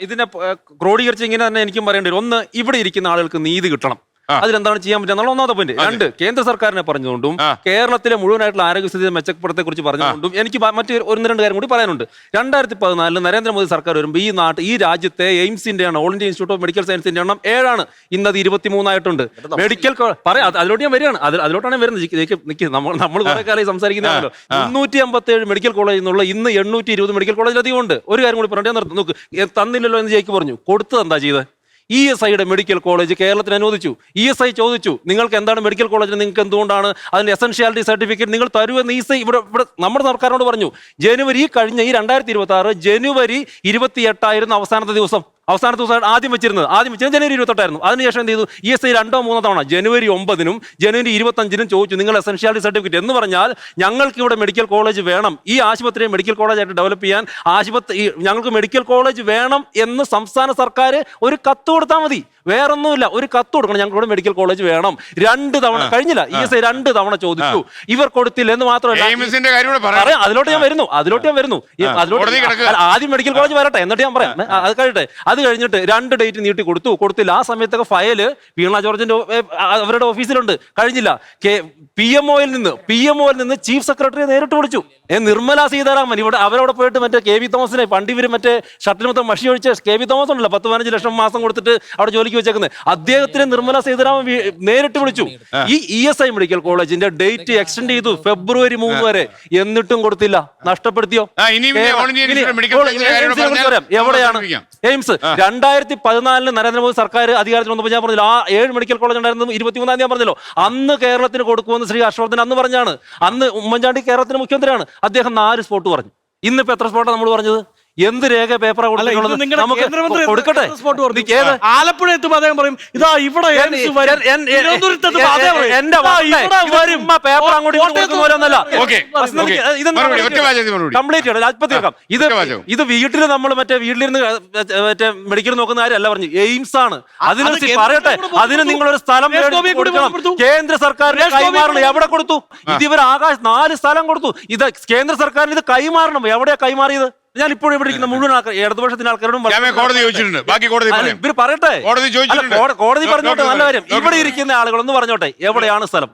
ഇതിനെ ക്രോഡീകരിച്ച് ഇങ്ങനെ തന്നെ എനിക്കും പറയേണ്ടി വരും. ഒന്ന്, ഇവിടെ ഇരിക്കുന്ന ആളുകൾക്ക് നീതി കിട്ടണം. അതിലെന്താണ് ചെയ്യാൻ പറ്റുക എന്നുള്ള ഒന്നാമത്തെ പോയിന്റ്. രണ്ട്, കേന്ദ്ര സർക്കാരിനെ പറഞ്ഞുകൊണ്ടും കേരളത്തിലെ മുഴുവനായിട്ടുള്ള ആരോഗ്യസ്ഥിതി മെച്ചപ്പെടുത്തെ കുറിച്ച് പറഞ്ഞുകൊണ്ടും എനിക്ക് മറ്റു ഒന്ന് രണ്ട് കാര്യം കൂടി പറയാനുണ്ട്. 2014 നരേന്ദ്രമോദി സർക്കാർ വരുമ്പോൾ ഈ രാജ്യത്തെ എയിംസിന്റെ എണ്ണം, all India institute of medical സയൻസിന്റെ എണ്ണം 7 ഇന്നത് 23 ആയിട്ടുണ്ട്. മെഡിക്കൽ പറയാം, അതിലോട്ട് ഞാൻ വരികയാണ്. അതിലോട്ടാണ് വരുന്നത്. നമ്മൾ കുറെ കാലം സംസാരിക്കുന്നതാണല്ലോ. 357 മെഡിക്കൽ കോളേജിൽ നിന്നുള്ള ഇന്ന് 820 മെഡിക്കൽ കോളേജിലധികം ഉണ്ട്. ഒരു കാര്യം കൂടി പറഞ്ഞാൽ നിർത്തും. നോക്ക്, തന്നില്ലല്ലോ എന്ന് ജയിക്ക് പറഞ്ഞു. കൊടുത്തത് എന്താ ചെയ്തത്? ESIയുടെ മെഡിക്കൽ കോളേജ് കേരളത്തിന് അനുവദിച്ചു. ESI ചോദിച്ചു, നിങ്ങൾക്ക് എന്താണ് മെഡിക്കൽ കോളേജിന്, നിങ്ങൾക്ക് എന്തുകൊണ്ടാണ് അതിന്റെ എസൻഷ്യാലിറ്റി സർട്ടിഫിക്കറ്റ് നിങ്ങൾ തരുമെന്ന് ESI ഇവിടെ നമ്മുടെ സർക്കാരിനോട് പറഞ്ഞു. കഴിഞ്ഞ 2026 ജനുവരി 28 അവസാനത്തെ ദിവസം ആദ്യം വെച്ചിരുന്നത് ജനുവരി 28 അതിനുശേഷം എന്ത് ചെയ്തു? ESI 2-3 തവണ ജനുവരി 9 ജനുവരി 25 ചോദിച്ചു നിങ്ങൾ എസൻഷ്യാലിറ്റി സർട്ടിഫിക്കറ്റ് എന്ന് പറഞ്ഞാൽ ഞങ്ങൾക്ക് ഇവിടെ മെഡിക്കൽ കോളേജ് വേണം, ഈ ആശുപത്രിയെ മെഡിക്കൽ കോളേജായിട്ട് ഡെവലപ്പ് ചെയ്യാൻ ഞങ്ങൾക്ക് മെഡിക്കൽ കോളേജ് വേണം എന്ന് സംസ്ഥാന സർക്കാർ ഒരു കത്ത് കൊടുത്താൽ മതി. വേറൊന്നുമില്ല, ഒരു കത്ത് കൊടുക്കണം, ഞങ്ങൾക്ക് മെഡിക്കൽ കോളേജ് വേണം. 2 തവണ കഴിഞ്ഞില്ല. ESI 2 തവണ ചോദിച്ചു, ഇവർ കൊടുത്തില്ല എന്ന് മാത്രമല്ല. അതിലോട്ട് ഞാൻ വരുന്നു. ആദ്യം മെഡിക്കൽ കോളേജ് വരട്ടെ, എന്നിട്ട് ഞാൻ പറയാം. അത് കഴിയട്ടെ. അത് കഴിഞ്ഞിട്ട് 2 ഡേറ്റ് നീട്ടി കൊടുത്തില്ല. ആ സമയത്തൊക്കെ ഫയല് വീണ ജോർജിന്റെ അവരുടെ ഓഫീസിലുണ്ട്. കഴിഞ്ഞില്ല. PMOയിൽ നിന്ന് ചീഫ് സെക്രട്ടറിയെ നേരിട്ട് വിളിച്ചു. നിർമ്മല സീതാരാമൻ അവരവിടെ പോയിട്ട് മറ്റേ KV തോമസിനെ പണ്ട് ഇവര് മറ്റേ ഷട്ടിൽ മൊത്തം മഷി ഒഴിച്ച KV തോമസ് ഉണ്ടല്ലോ, 10-15 ലക്ഷം മാസം കൊടുത്തിട്ട് അവിടെ ജോലിക്ക് വെച്ചേക്കുന്നത്, അദ്ദേഹത്തിന് നിർമ്മല സീതാരാമൻ നേരിട്ട് വിളിച്ചു. ഈ ESI മെഡിക്കൽ കോളേജിന്റെ ഡേറ്റ് എക്സ്റ്റെൻഡ് ചെയ്തു ഫെബ്രുവരി 3 വരെ. എന്നിട്ടും കൊടുത്തില്ല. നഷ്ടപ്പെടുത്തിയോ? എവിടെയാണ് എയിംസ്? 2014 നരേന്ദ്രമോദി സർക്കാർ അധികാരത്തിൽ വന്നപ്പോൾ ഞാൻ പറഞ്ഞല്ലോ, ആ 7 മെഡിക്കൽ കോളേജ് ഉണ്ടായിരുന്നു 23 ഞാൻ പറഞ്ഞല്ലോ. അന്ന് കേരളത്തിന് കൊടുക്കുമെന്ന് ശ്രീ ഹർഷവർദ്ധൻ അന്ന് പറഞ്ഞാണ്. അന്ന് ഉമ്മൻചാണ്ടി കേരളത്തിന് മുഖ്യമന്ത്രിയാണ്. അദ്ദേഹം 4 സ്പോട്ട് പറഞ്ഞു. ഇന്നിപ്പോ എത്ര സ്പോട്ടാണ് നമ്മൾ പറഞ്ഞത്? എന്ത് രേഖ പേപ്പറാ കൊടുക്കട്ടെ? ആലപ്പുഴ എത്തുമ്പോൾ അദ്ദേഹം പറയും ഇതാ ഇവിടെ പേപ്പർ അങ്ങോട്ട് കംപ്ലീറ്റ് ഇത് വീട്ടിൽ നമ്മൾ വീട്ടിലിരുന്ന് മെഡിക്കൽ നോക്കുന്ന കാര്യമല്ല പറഞ്ഞു. എയിംസ് ആണ്. അതിന് പറയട്ടെ, അതിന് നിങ്ങളൊരു സ്ഥലം കൊടുക്കണം. കേന്ദ്ര സർക്കാരിന് കൈമാറണം. എവിടെ കൊടുത്തു? ഇതിവർ 4 സ്ഥലം കൊടുത്തു. ഇത് കേന്ദ്ര സർക്കാരിന് ഇത് കൈമാറണം. എവിടെയാ കൈമാറിയത്? ഞാൻ ഇപ്പോഴും ഇവിടെ ഇരിക്കുന്ന മുഴുവൻ ഇടതുപക്ഷത്തിന് ആൾക്കാരോടും ഇവര് പറയട്ടെ, കോടതി പറഞ്ഞോട്ടെ. നല്ല കാര്യം. ഇവിടെ ഇരിക്കുന്ന ആളുകളൊന്ന് പറഞ്ഞോട്ടെ, എവിടെയാണ് സ്ഥലം?